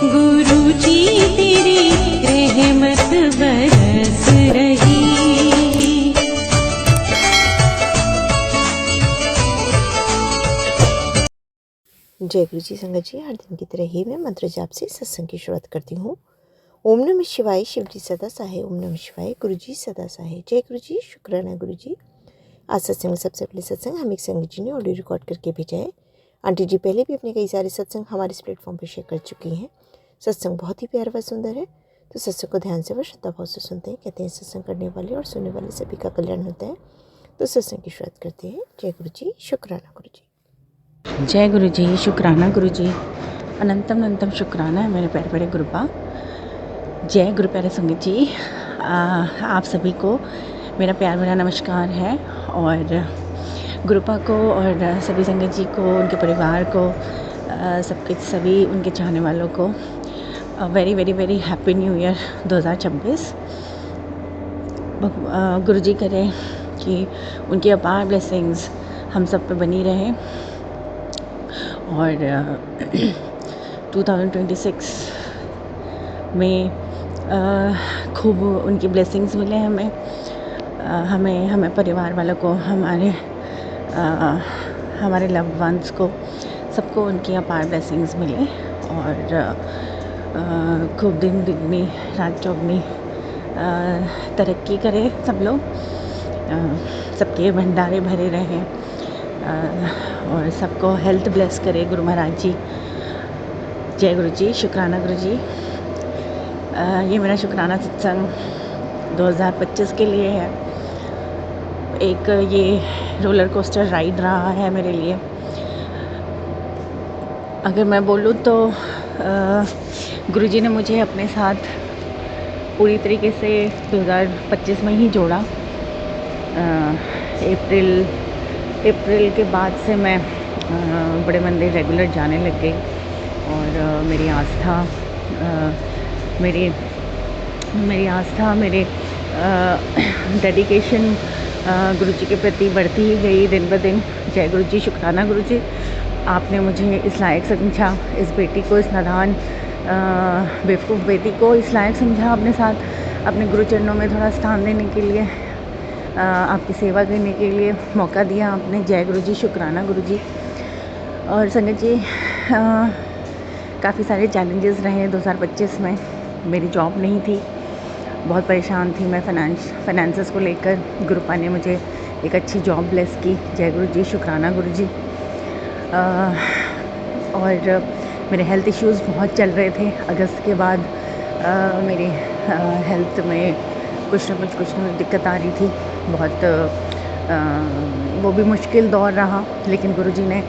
गुरुजी तेरी रहमत बरस रही। जय गुरु जी। संगत जी, हर दिन की तरह ही मैं मंत्र जाप से सत्संग की शुरुआत करती हूँ। ओम नमः शिवाय, शिव जी सदा सहाय। ओम नमः शिवाय, गुरु जी सदा सहाय। जय गुरु जी, शुक्राना गुरु जी। आज सत्संग में सबसे पहले सत्संग हम एक संगत जी ने ऑडियो रिकॉर्ड करके भेजा है। आंटी जी पहले भी अपने कई सारे सत्संग हमारे इस प्लेटफॉर्म पर शेयर कर चुकी हैं। सत्संग बहुत ही प्यारा व सुंदर है, तो सत्संग को ध्यान से व श्रद्धा भाव से सुनते हैं। कहते हैं सत्संग करने वाले और सुनने वाले सभी का कल्याण होता है। तो सत्संग की शुरुआत करते हैं। जय गुरु जी, शुक्राना गुरु जी। जय गुरु जी, शुक्राना गुरु जी। अनंतम अनंतम शुक्राना है मेरे प्यारे प्यारे गुरुपा। जय गुरु प्यारे संगत जी। आप सभी को मेरा प्यार भरा नमस्कार है, और गुरुपा को और सभी संगत जी को, उनके परिवार को, सभी उनके चाहने वालों को very very very happy new year 2026। गुरु जी करें कि उनकी अपार ब्लेसिंग्स हम सब पे बनी रहे, और 2026 में खूब उनकी ब्लेसिंग्स मिले हमें परिवार वालों को, हमारे लव्ड वंस को, सबको उनकी अपार ब्लेसिंग्स मिले, और खूब दिन दुगनी रात चौगनी तरक्की करे सब लोग, सबके भंडारे भरे रहें, और सबको हेल्थ ब्लेस करे गुरु महाराज जी। जय गुरु जी, शुक्राना गुरु जी। ये मेरा शुक्राना सत्संग 2025 के लिए है। एक ये रोलर कोस्टर राइड रहा है मेरे लिए। अगर मैं बोलूँ तो गुरु जी ने मुझे अपने साथ पूरी तरीके से 2025 में ही जोड़ा। अप्रैल के बाद से मैं बड़े मंदिर रेगुलर जाने लग गई, और मेरी आस्था मेरे डेडिकेशन गुरु जी के प्रति बढ़ती ही गई दिन ब दिन। जय गुरु जी, शुक्राना गुरु जी। आपने मुझे इस लायक समझा, इस बेटी को, इस नादान बेवकूफ़ बेटी को इस लायक समझा अपने साथ, अपने गुरु चरणों में थोड़ा स्थान देने के लिए, आपकी सेवा करने के लिए मौका दिया आपने। जय गुरु जी, शुक्राना गुरु जी। और संगत जी, काफ़ी सारे चैलेंजेस रहे 2025 में। मेरी जॉब नहीं थी, बहुत परेशान थी मैं फाइनेंसेस को लेकर। गुरुपा ने मुझे एक अच्छी जॉब ब्लेस की। जय गुरु जी, शुक्राना गुरु जी। और मेरे हेल्थ इश्यूज़ बहुत चल रहे थे। अगस्त के बाद मेरे हेल्थ में कुछ ना कुछ दिक्कत आ रही थी बहुत। वो भी मुश्किल दौर रहा, लेकिन गुरु जी ने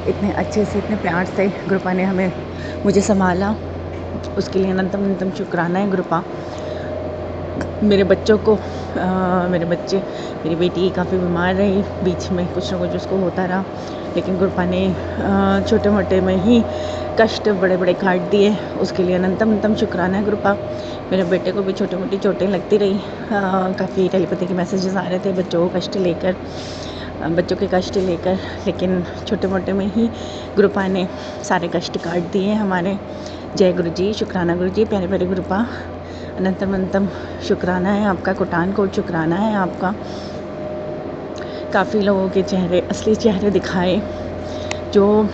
इतने अच्छे से, इतने प्यार से गुरुपा ने मुझे संभाला। उसके लिए अनंतम अनंतम शुक्राना है गुरुपा। मेरे बेटी काफ़ी बीमार रही, बीच में कुछ ना कुछ उसको होता रहा, लेकिन गुरुपा ने छोटे मोटे में ही कष्ट बड़े बड़े काट दिए। उसके लिए अनंतम अनंतम शुक्राना है गुरुपा। मेरे बेटे को भी छोटी मोटी चोटें लगती रही। काफ़ी टेलीपैथी के मैसेजेस आ रहे थे बच्चों के कष्ट लेकर, लेकिन छोटे मोटे में ही गुरुपा ने सारे कष्ट काट दिए हमारे। जय गुरु जी, शुक्राना गुरु जी। प्यारे प्यारे गुरुपा, अनंतम अनंतम शुक्राना है आपका, कोटान कोट शुक्राना है आपका। काफ़ी लोगों के असली चेहरे दिखाए, जो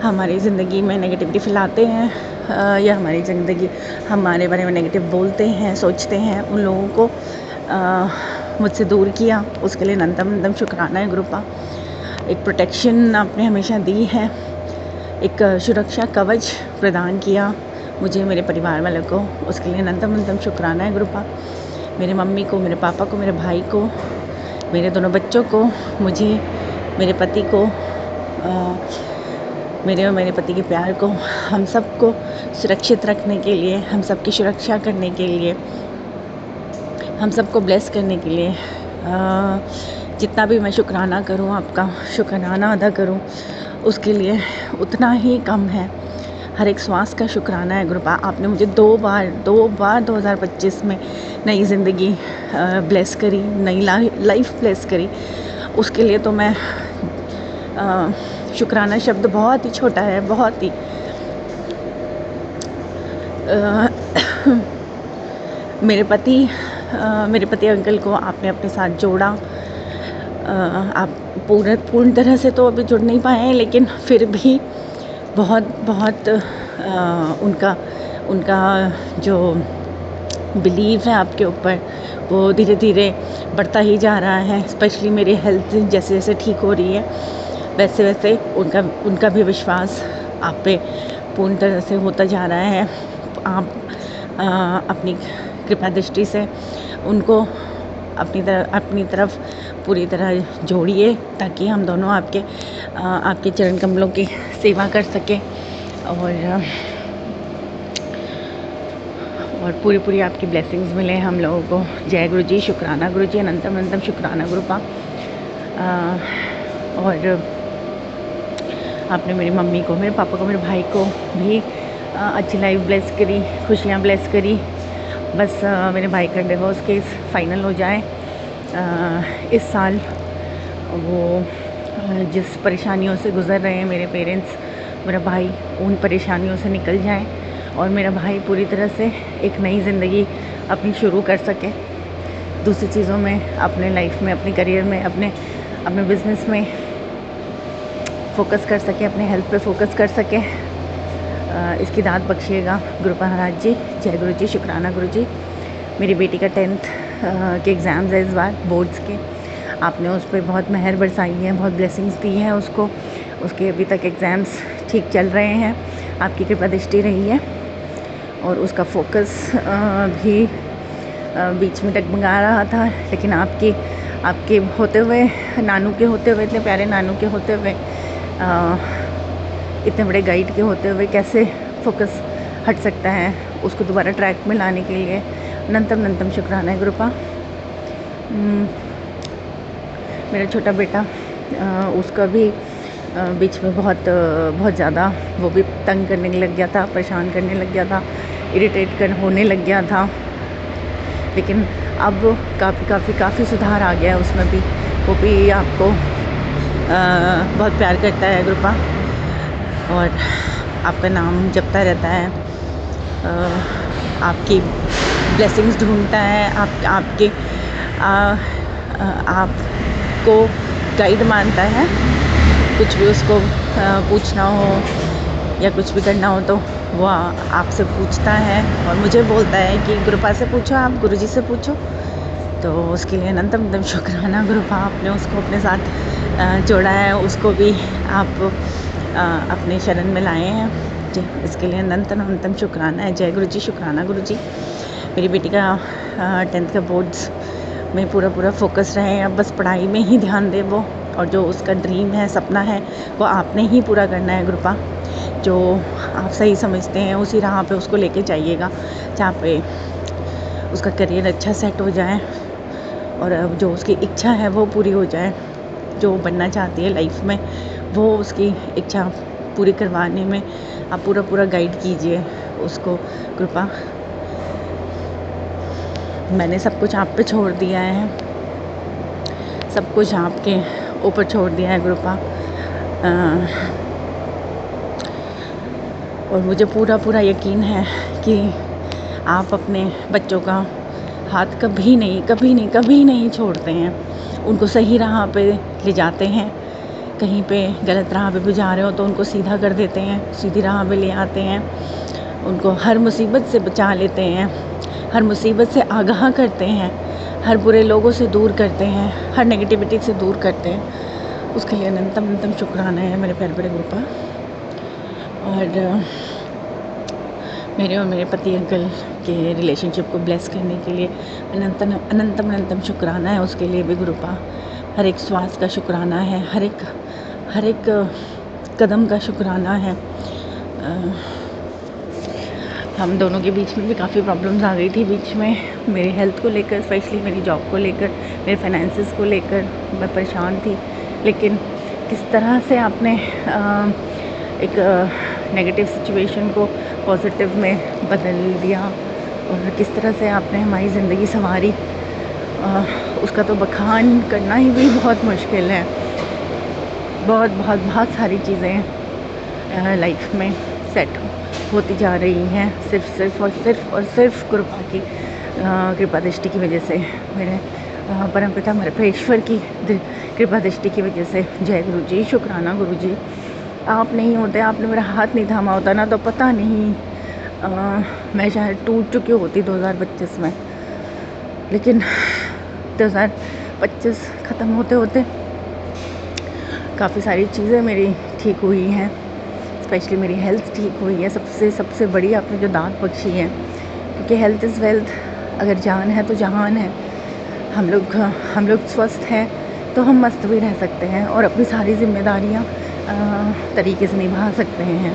हमारी ज़िंदगी में नेगेटिविटी फैलाते हैं, या हमारे बारे में नेगेटिव बोलते हैं, सोचते हैं, उन लोगों को मुझसे दूर किया। उसके लिए अनंतम अनंतम शुक्राना है गुरुपा। एक प्रोटेक्शन आपने हमेशा दी है, एक सुरक्षा कवच प्रदान किया मुझे, मेरे परिवार वालों को। उसके लिए अनंतम अनंतम शुक्राना है गुरुपा। मेरे मम्मी को, मेरे पापा को, मेरे भाई को, मेरे दोनों बच्चों को, मुझे, मेरे पति को, मेरे और मेरे पति के प्यार को, हम सबको सुरक्षित रखने के लिए, हम सबकी सुरक्षा करने के लिए, हम सबको ब्लेस करने के लिए, जितना भी मैं शुक्राना करूं, आपका शुक्राना अदा करूं, उसके लिए उतना ही कम है। हर एक श्वास का शुक्राना है गुरुपा। आपने मुझे दो बार 2025 में नई ज़िंदगी ब्लेस करी, नई लाइफ ब्लेस करी। उसके लिए तो मैं शुक्राना शब्द बहुत ही छोटा है, बहुत ही, मेरे पति अंकल को आपने अपने साथ जोड़ा। आप पूर्ण तरह से तो अभी जुड़ नहीं पाए हैं, लेकिन फिर भी बहुत उनका जो बिलीव है आपके ऊपर वो धीरे धीरे बढ़ता ही जा रहा है। स्पेशली मेरी हेल्थ जैसे जैसे ठीक हो रही है वैसे वैसे उनका भी विश्वास आप पे पूर्ण तरह से होता जा रहा है। आप अपनी कृपा दृष्टि से उनको अपनी तरफ पूरी तरह जोड़िए, ताकि हम दोनों आपके चरण कमलों की सेवा कर सकें और पूरी आपकी ब्लेसिंग्स मिले हम लोगों को। जय गुरु जी, शुक्राना गुरु जी, अनंतम शुक्राना गुरुपा। और आपने मेरी मम्मी को, मेरे पापा को, मेरे भाई को भी अच्छी लाइफ ब्लेस करी, खुशियाँ ब्लेस करी। बस मेरे भाई का डिवोर्स केस फाइनल हो जाए इस साल। वो जिस परेशानियों से गुज़र रहे हैं मेरे पेरेंट्स, मेरा भाई उन परेशानियों से निकल जाए और मेरा भाई पूरी तरह से एक नई ज़िंदगी अपनी शुरू कर सके, दूसरी चीज़ों में, अपने लाइफ में, अपने करियर में, अपने बिज़नेस में फोकस कर सके, अपने हेल्थ पे फोकस कर सके। इसकी दाद बख्शिएगा गुरु महाराज जी। जय गुरु जी, शुक्राना गुरु जी। मेरी बेटी का 10th के एग्ज़ाम्स है इस बार, बोर्ड्स के। आपने उस पर बहुत मेहर बरसाई है, बहुत ब्लेसिंग्स दी हैं उसको। उसके अभी तक एग्ज़ाम्स ठीक चल रहे हैं, आपकी कृपा दृष्टि रही है। और उसका फोकस भी बीच में डगमगा रहा था, लेकिन आपके होते हुए, नानू के होते हुए, इतने प्यारे नानू के होते हुए, इतने बड़े गाइड के होते हुए कैसे फोकस हट सकता है, उसको दोबारा ट्रैक में लाने के लिए अनंतम शुक्राना है गुरुपा। मेरा छोटा बेटा, उसका भी बीच में बहुत ज़्यादा वो भी तंग करने लग गया था, परेशान करने लग गया था, इरिटेट होने लग गया था। लेकिन अब काफ़ी सुधार आ गया है उसमें भी। वो भी आपको बहुत प्यार करता है गुरुपा और आपका नाम जपता रहता है, आपकी ब्लेसिंग्स ढूंढता है, आपको गाइड मानता है। कुछ भी उसको पूछना हो या कुछ भी करना हो तो वो आपसे पूछता है और मुझे बोलता है कि गुरुपा से पूछो, आप गुरुजी से पूछो। तो उसके लिए अनंतम शुक्राना गुरुपा, आपने उसको अपने साथ जोड़ा है, उसको भी आप अपने शरण में लाए हैं जी। इसके लिए अनंतम शुक्राना है। जय गुरु जी, शुक्राना गुरु जी। मेरी बेटी का 10th का बोर्ड्स में पूरा फोकस रहे, अब बस पढ़ाई में ही ध्यान दे वो, और जो उसका ड्रीम है, सपना है, वो आपने ही पूरा करना है गुरुपा। जो आप सही समझते हैं उसी राह पे उसको लेके जाइएगा, जहाँ पे उसका करियर अच्छा सेट हो जाए और जो उसकी इच्छा है वो पूरी हो जाए। जो बनना चाहती है लाइफ में वो उसकी इच्छा पूरी करवाने में आप पूरा गाइड कीजिए उसको गुरुपा। मैंने सब कुछ आप पे छोड़ दिया है, सब कुछ आपके ऊपर छोड़ दिया है गुरुपा। और मुझे पूरा यकीन है कि आप अपने बच्चों का हाथ कभी नहीं छोड़ते हैं, उनको सही राह पे ले जाते हैं। कहीं पे गलत राह पे भी जा रहे हो तो उनको सीधा कर देते हैं, सीधी राह पे ले आते हैं, उनको हर मुसीबत से बचा लेते हैं, हर मुसीबत से आगाह करते हैं, हर बुरे लोगों से दूर करते हैं, हर नेगेटिविटी से दूर करते हैं। उसके लिए अनंतम शुक्राना है मेरे प्यारे बड़े गुरुपा। और मेरे और मेरे पति अंकल के रिलेशनशिप को ब्लेस करने के लिए अनंतम शुक्राना है, उसके लिए भी गुरुपा। हर एक श्वास का शुक्राना है, हर एक कदम का शुक्राना है। हम दोनों के बीच में भी काफ़ी प्रॉब्लम्स आ गई थी बीच में, मेरी हेल्थ को लेकर, स्पेशली मेरी जॉब को लेकर, मेरे फाइनेंसेस को लेकर मैं परेशान थी। लेकिन किस तरह से आपने एक नेगेटिव सिचुएशन को पॉजिटिव में बदल दिया और किस तरह से आपने हमारी ज़िंदगी संवारी, उसका तो बखान करना ही भी बहुत मुश्किल है। बहुत सारी चीज़ें लाइफ में सेट होती जा रही हैं, सिर्फ कृपा की कृपा दृष्टि की वजह से, मेरे परमपिता महेश्वर की कृपा दृष्टि की वजह से। जय गुरु जी, शुक्राना गुरु जी। आप नहीं होते, आपने मेरा हाथ नहीं थामा होता ना, तो पता नहीं मैं शायद टूट चुकी होती 2025 में। लेकिन 2025 ख़त्म होते होते काफ़ी सारी चीज़ें मेरी ठीक हुई हैं, स्पेशली मेरी हेल्थ ठीक हुई है। सबसे बड़ी आपने जो दात बख्शी है, क्योंकि हेल्थ इज़ वेल्थ। अगर जान है तो जहान है। हम लोग स्वस्थ हैं तो हम मस्त भी रह सकते हैं और अपनी सारी जिम्मेदारियां तरीके से निभा सकते हैं।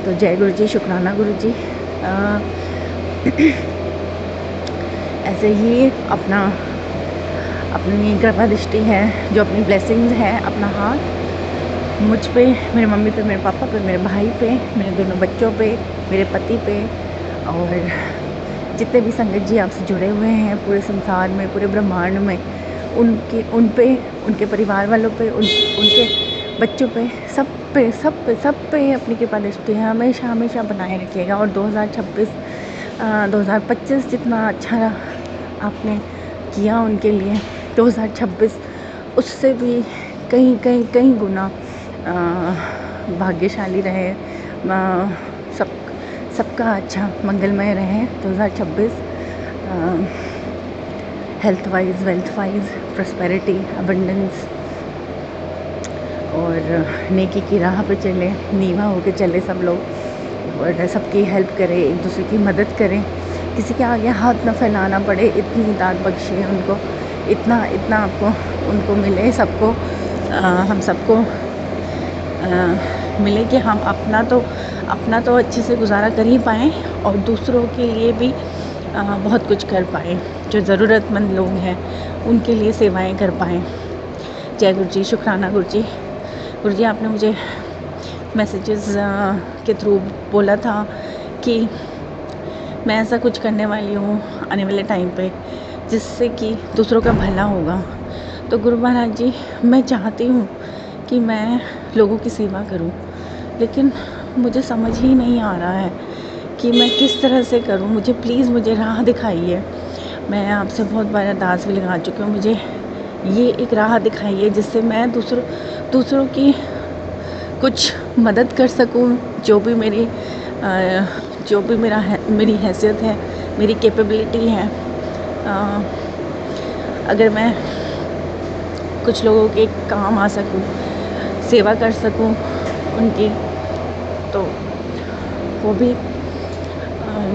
तो जय गुरु जी, शुक्राना गुरु जी। ऐसे ही अपनी कृपा दृष्टि है, जो अपनी ब्लेसिंग्स है, अपना हाथ मुझ पे, मेरे मम्मी पे, मेरे पापा पे, मेरे भाई पे, मेरे दोनों बच्चों पे, मेरे पति पे, और जितने भी संगत जी आपसे जुड़े हुए हैं पूरे संसार में, पूरे ब्रह्मांड में, उन पे, उनके परिवार वालों पे, उनके बच्चों पे, सब पे अपनी कृपा दृष्टि हमेशा हमेशा बनाए रखिएगा। और 2025 जितना अच्छा आपने किया उनके लिए, 2026 उससे भी कहीं गुना भाग्यशाली रहे, सबका अच्छा मंगलमय रहे 2026। Health wise, wealth wise, prosperity, abundance, और नेकी की राह पे चले, नीवा होके चले सब लोग, और सबकी हेल्प करें, एक दूसरे की मदद करें, किसी के आगे हाथ ना फैलाना पड़े। इतनी दात बख्शी है उनको, इतना आपको उनको मिले, सबको हम सबको मिले कि हम अपना तो अच्छे से गुजारा कर ही पाएँ और दूसरों के लिए भी बहुत कुछ कर पाएँ। जो ज़रूरतमंद लोग हैं उनके लिए सेवाएं कर पाएँ। जय गुरु जी, शुक्राना गुरु जी। गुरु जी, आपने मुझे मैसेजेस के थ्रू बोला था कि मैं ऐसा कुछ करने वाली हूँ आने वाले टाइम पे जिससे कि दूसरों का भला होगा। तो गुरु महाराज जी, मैं चाहती हूँ कि मैं लोगों की सेवा करूँ, लेकिन मुझे समझ ही नहीं आ रहा है कि मैं किस तरह से करूँ। मुझे राह दिखाइए। मैं आपसे बहुत बार अरदास भी लगा चुकी हूँ, मुझे ये एक राह दिखाइए जिससे मैं दूसरों की कुछ मदद कर सकूँ। जो भी मेरी मेरी हैसियत है, मेरी कैपेबिलिटी है, अगर मैं कुछ लोगों के काम आ सकूँ, सेवा कर सकूँ उनकी, तो वो भी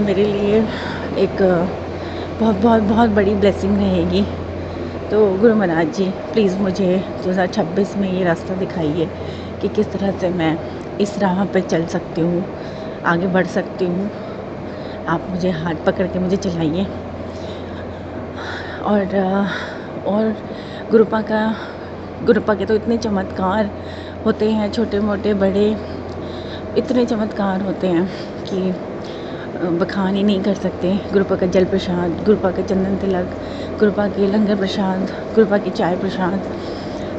मेरे लिए एक बहुत बड़ी ब्लेसिंग रहेगी। तो गुरु महाराज जी, प्लीज़ मुझे 2026 में ये रास्ता दिखाइए कि किस तरह से मैं इस राह पे चल सकती हूँ, आगे बढ़ सकती हूँ। आप मुझे हाथ पकड़ के मुझे चलाइए। और गुरुपा के तो इतने चमत्कार होते हैं, छोटे मोटे बड़े, इतने चमत्कार होते हैं कि बखान ही नहीं कर सकते। गुरुपा का जल प्रसाद, गुरुपा का चंदन तिलक, गुरुपा के लंगर प्रसाद, गुरुपा की चाय प्रसाद,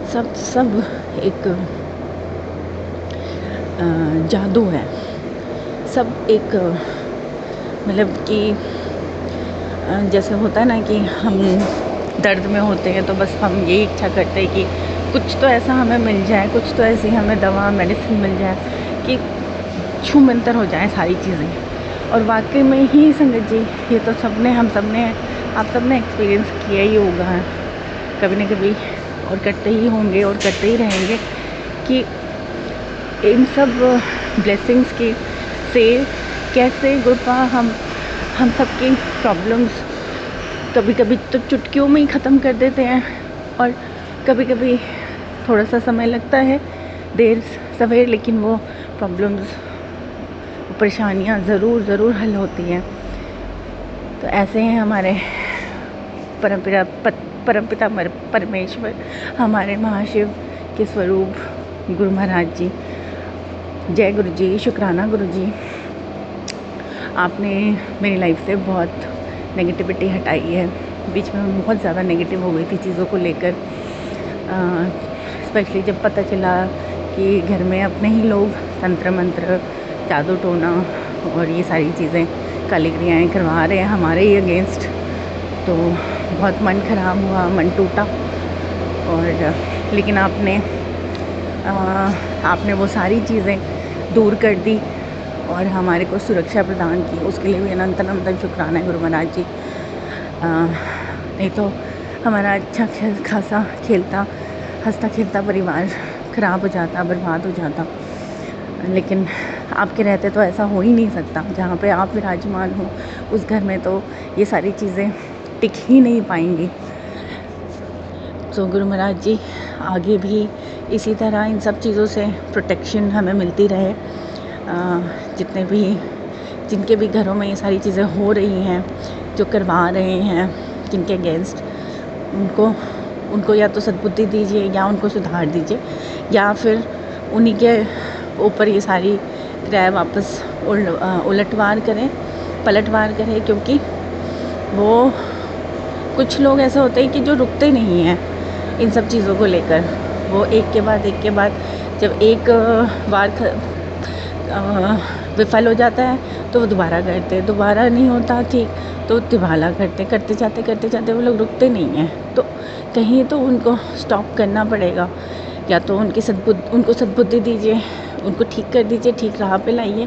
सब एक जादू है। सब एक मतलब कि जैसे होता है ना कि हम दर्द में होते हैं तो बस हम यही इच्छा करते हैं कि कुछ तो ऐसा हमें मिल जाए, कुछ तो ऐसी हमें दवा मेडिसिन मिल जाए कि छूमंतर हो जाए सारी चीज़ें। और वाकई में ही संगत जी, ये तो आप सबने एक्सपीरियंस किया ही होगा कभी न कभी, और करते ही होंगे और करते ही रहेंगे कि इन सब ब्लेसिंग्स की से कैसे गुरुपा हम सबकी प्रॉब्लम्स कभी कभी तो चुटकियों में ही ख़त्म कर देते हैं, और कभी कभी थोड़ा सा समय लगता है, देर सवेर, लेकिन वो प्रॉब्लम्स, परेशानियाँ ज़रूर हल होती हैं। तो ऐसे हैं हमारे परमपिता परमेश्वर, हमारे महाशिव के स्वरूप गुरु महाराज जी। जय गुरु जी, शुक्राना गुरु जी। आपने मेरी लाइफ से बहुत नेगेटिविटी हटाई है। बीच में मैं बहुत ज़्यादा नेगेटिव हो गई थी चीज़ों को लेकर, स्पेशली जब पता चला कि घर में अपने ही लोग तंत्र मंत्र जादू टोना और ये सारी चीज़ें काली क्रियाएँ करवा रहे हैं हमारे ही अगेंस्ट। तो बहुत मन ख़राब हुआ, मन टूटा। और लेकिन आपने वो सारी चीज़ें दूर कर दी और हमारे को सुरक्षा प्रदान की, उसके लिए भी अनंत अनंत शुक्राना है गुरु महाराज जी। नहीं तो हमारा अच्छा खासा खेलता हंसता खेलता परिवार ख़राब हो जाता, बर्बाद हो जाता। लेकिन आपके रहते तो ऐसा हो ही नहीं सकता। जहाँ पे आप विराजमान हो उस घर में तो ये सारी चीज़ें टिक ही नहीं पाएंगी। तो गुरु महाराज जी आगे भी इसी तरह इन सब चीज़ों से प्रोटेक्शन हमें मिलती रहे। जिनके भी घरों में ये सारी चीज़ें हो रही हैं, जो करवा रहे हैं, जिनके अगेंस्ट, उनको या तो सद्बुद्धि दीजिए या उनको सुधार दीजिए, या फिर उन्हीं के ऊपर ये सारी क्रिया वापस पलटवार करें। क्योंकि वो कुछ लोग ऐसे होते हैं कि जो रुकते नहीं हैं इन सब चीज़ों को लेकर। वो एक के बाद जब एक बार विफल हो जाता है तो वो दोबारा नहीं होता ठीक, तो तिवाला करते जाते वो लोग रुकते नहीं हैं। तो कहीं तो उनको स्टॉप करना पड़ेगा, या तो उनको सद्बुद्धि दीजिए, उनको ठीक कर दीजिए, ठीक राह पे लाइए,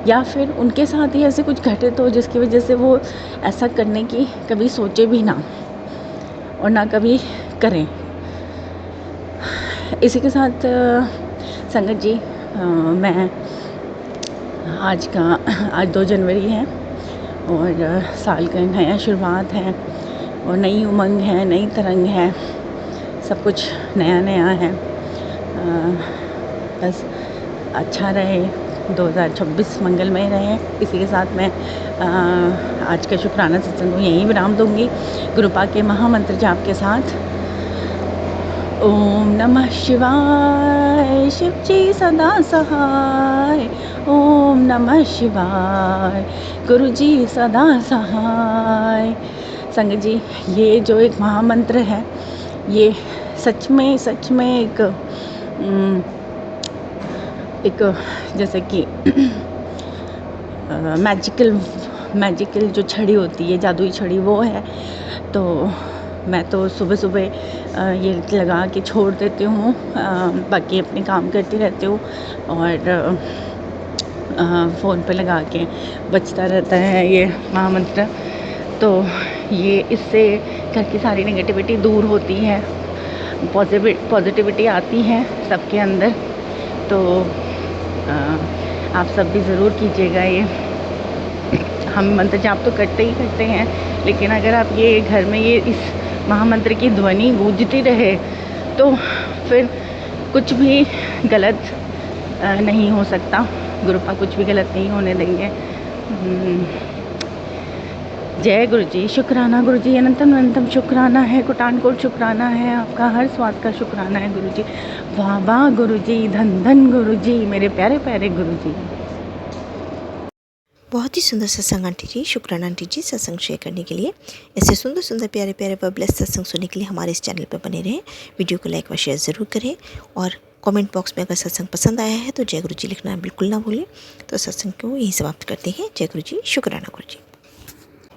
या फिर उनके साथ ही ऐसे कुछ घटित हो जिसकी वजह से वो ऐसा करने की कभी सोचे भी ना और ना कभी करें। इसी के साथ संगत जी, मैं आज 2 जनवरी है और साल का नया शुरुआत है और नई उमंग है, नई तरंग है, सब कुछ नया है। बस अच्छा रहे, 2026 मंगलमय रहे। इसी के साथ मैं आज का शुक्राना सत्संग को यहीं विराम दूंगी गुरुपा के महामंत्र जाप के साथ। ओम नमः शिवाय, शिव जी सदा सहाय। ओम नमः शिवाय, गुरु जी सदा सहाय। संगत जी, ये जो एक महामंत्र है, ये सच में एक जैसे कि मैजिकल जो छड़ी होती है, जादुई छड़ी, वो है। तो मैं तो सुबह ये लगा के छोड़ देती हूँ, बाकी अपने काम करती रहती हूँ और फ़ोन पे लगा के बजता रहता है ये महामंत्र। तो ये इससे घर की सारी नेगेटिविटी दूर होती है, पॉजिटिविटी आती है सबके अंदर। तो आप सब भी ज़रूर कीजिएगा ये। हम मंत्र जाप तो करते हैं, लेकिन अगर आप ये घर में ये इस महामंत्र की ध्वनि गूंजती रहे तो फिर कुछ भी गलत नहीं हो सकता। गुरुपा कुछ भी गलत नहीं होने देंगे। जय गुरु जी। शुक्राना गुरु जी, अनंतम शुक्राना है, कोटान शुक्राना है, आपका हर स्वाद का शुक्राना है गुरु जी। वाह वाह गुरु जी, धन गुरु जी, मेरे प्यारे गुरु जी। बहुत ही सुंदर सत्संग आंटी जी। शुक्राना आंटी जी सत्संग शेयर करने के लिए। ऐसे सुंदर प्यारे व ब्लेस्ड सत्संग सुनने के लिए हमारे इस चैनल पर बने रहें। वीडियो को लाइक व शेयर ज़रूर करें और कमेंट बॉक्स में अगर सत्संग पसंद आया है तो जय गुरु जी लिखना बिल्कुल ना भूलें। तो सत्संग को यहीं समाप्त करते हैं। जय गुरु जी, शुक्राना गुरु जी।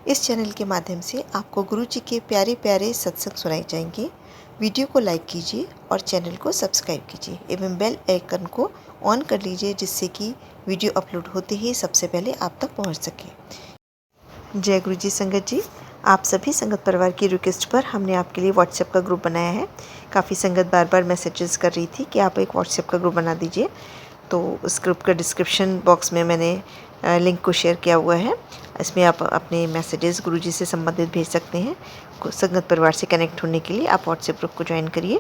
इस चैनल के माध्यम से आपको गुरु जी के प्यारे सत्संग सुनाए जाएंगे। वीडियो को लाइक कीजिए और चैनल को सब्सक्राइब कीजिए एवं बेल आइकन को ऑन कर लीजिए, जिससे कि वीडियो अपलोड होते ही सबसे पहले आप तक पहुंच सके। जय गुरु जी। संगत जी, आप सभी संगत परिवार की रिक्वेस्ट पर हमने आपके लिए व्हाट्सएप का ग्रुप बनाया है। काफ़ी संगत बार मैसेजेस कर रही थी कि आप एक व्हाट्सएप का ग्रुप बना दीजिए। तो उस ग्रुप का डिस्क्रिप्शन बॉक्स में मैंने लिंक को शेयर किया हुआ है। इसमें आप अपने मैसेजेस गुरुजी से संबंधित भेज सकते हैं। संगत परिवार से कनेक्ट होने के लिए आप व्हाट्सएप ग्रुप को ज्वाइन करिए।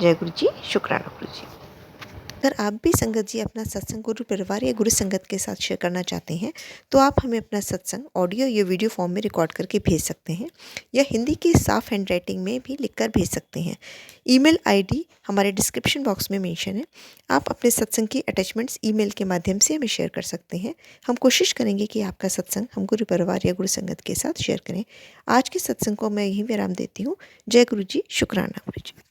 जय गुरु जी, शुक्राना गुरु जी। अगर आप भी संगत जी अपना सत्संग गुरु परिवार या गुरु संगत के साथ शेयर करना चाहते हैं तो आप हमें अपना सत्संग ऑडियो या वीडियो फॉर्म में रिकॉर्ड करके भेज सकते हैं, या हिंदी की साफ हैंड राइटिंग में भी लिखकर भेज सकते हैं। ईमेल आईडी हमारे डिस्क्रिप्शन बॉक्स में मेंशन है। आप अपने सत्संग की अटैचमेंट्स ईमेल के माध्यम से हमें शेयर कर सकते हैं। हम कोशिश करेंगे कि आपका सत्संग हम गुरु परिवार या गुरु संगत के साथ शेयर करें। आज के सत्संग को मैं यहीं विराम देती हूँ। जय गुरु जी, शुक्राना गुरु जी।